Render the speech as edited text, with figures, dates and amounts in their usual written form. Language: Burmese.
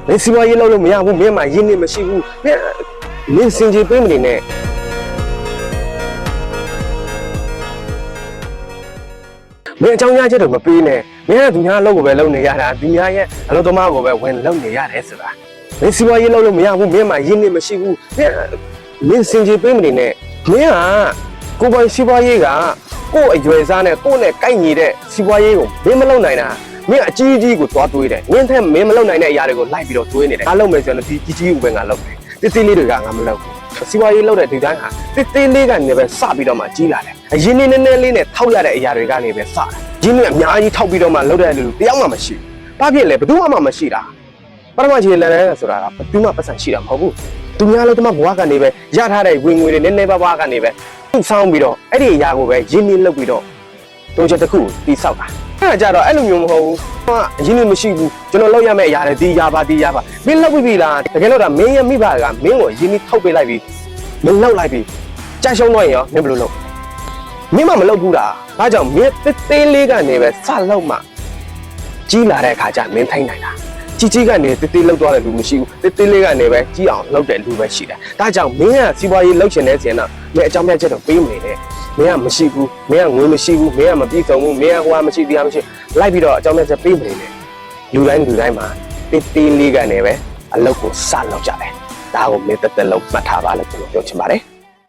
မင်းစီးပွားရေးလုပ်လို့မရဘူးမင်းမှရင်းနေမရှိဘူးမင်းစင်ကြေးပေးမနေနဲ့မင်းအကြောင်းရချက်တော့မပေးနဲ့မင်းကသူများအလုပ်ကိုပဲလုပ်နေရတာသူများရဲ့အလုပ်သမားကိုပဲဝင်လုပ်နေရတယ်ဆိုတာမင်းစီးပွားရေးလုပ်လို့မရဘူးမင်းမှရင်းနေမရှိဘူးမင်းစင်ကြေးပေးမနေနဲ့မင်းကကိုယ်ပိုင်စီးပွားရေးကကိုယ့်အရွယ်စားနဲ့ကိုယ့်နဲ့ကိုက်ညီတဲ့စီးပွားရေးကိုမင်းမလုပ်နိုင်တာမင်းအကြီးကြီးကိုတွားတွေးတယ်မင်းထက်မင်းမလုပ်နိုင်တဲ့အရာတွေကိုလိုက်ပြီးတော့တွေးနေတယ်ငါလုပ်မယ်ဆိုရင်ဒီကြီးကြီးကိုပဲငါလုပ်တယ်တစ်သေးလေးတွေကငါမလုပ်ဘူးစီးပွားရေးလုပ်တဲ့ဒီတိုင်းဟာတစ်သေးလေးကနေပဲစပြီးတော့မှကြီးလာတယ်အရင်နည်းနည်းလေးနဲ့ထောက်ရတဲ့အရာတွေကနေပဲစတယ်ရင်းနှီးအများကြီးထောက်ပြီးတော့မှလုပ်တဲ့လူတယောက်မှမရှိဘူးဘာဖြစ်လဲဘယ်သူမှမရှိတာပထမခြေလန်းဆိုတာကဘယ်သူမှပတ်စံရှိတာမဟုတ်ဘူးသူများလို့တမဘဝကနေပဲရထားတဲ့ဝင်ငွေတွေနည်းနည်းပါးပါးကနေပဲဆောင်းပြီးတော့အဲ့ဒီအရာကိုပဲရင်းနှီးလုပ်ပြီးတော့တုံးချက်တစ်ခုတိဆောက်တာအဲ့ဒါကြတော့အဲ့လိုမျိုးမဟုတ်ဘူးဟာရင်းနှီးမရှိဘူးကျွန်တော်လုပ်ရမယ့်အရာတွေဒီရပါမင်းလုပ်ပြီလားတကယ်လို့ဒါမင်းရဲ့မိဘကမင်းကိုရင်းနှီးထုတ်ပေးလိုက်ပြီးမင်းလောက်လိုက်ပြီးကြာရှုံးတော့ရင်ရောမင်းဘယ်လိုလုပ်မင်းမမလုပ်ဘူးလားဒါကြောင့်မင်းသေးလေးကနေပဲစလောက်မှကြီးလာတဲ့အခါကျမင်းထိုင်နိုင်တာကြီးကနေသေးလောက်သွားတဲ့လူမရှိဘူးသေးလေးကနေပဲကြီးအောင်လုပ်တဲ့လူပဲရှိတယ်ဒါကြောင့်မင်းကစီးပွားရေးလုပ်ချင်တဲ့ဆိုရင်တော့မင်းအကြောင်းပြချက်တော့ပေးမနေနဲ့မင်းကမရှိဘူးမင်းကငွေမရှိဘူးမင်းကမပြည့်စုံဘူးမင်းကဟိုကမရှိတရားမရှိလိုက်ပြီးတော့အကြောင်းပြချက်ပေးမနေနဲ့လူတိုင်းမှာသေးလေးကနေပဲအလုပ်ကိုစလုပ်ကြတယ်ဒါကိုမင်းတက်တက်လုံးမှတ်ထားပါလို့ကျွန်တော်ပြောချင်ပါတယ်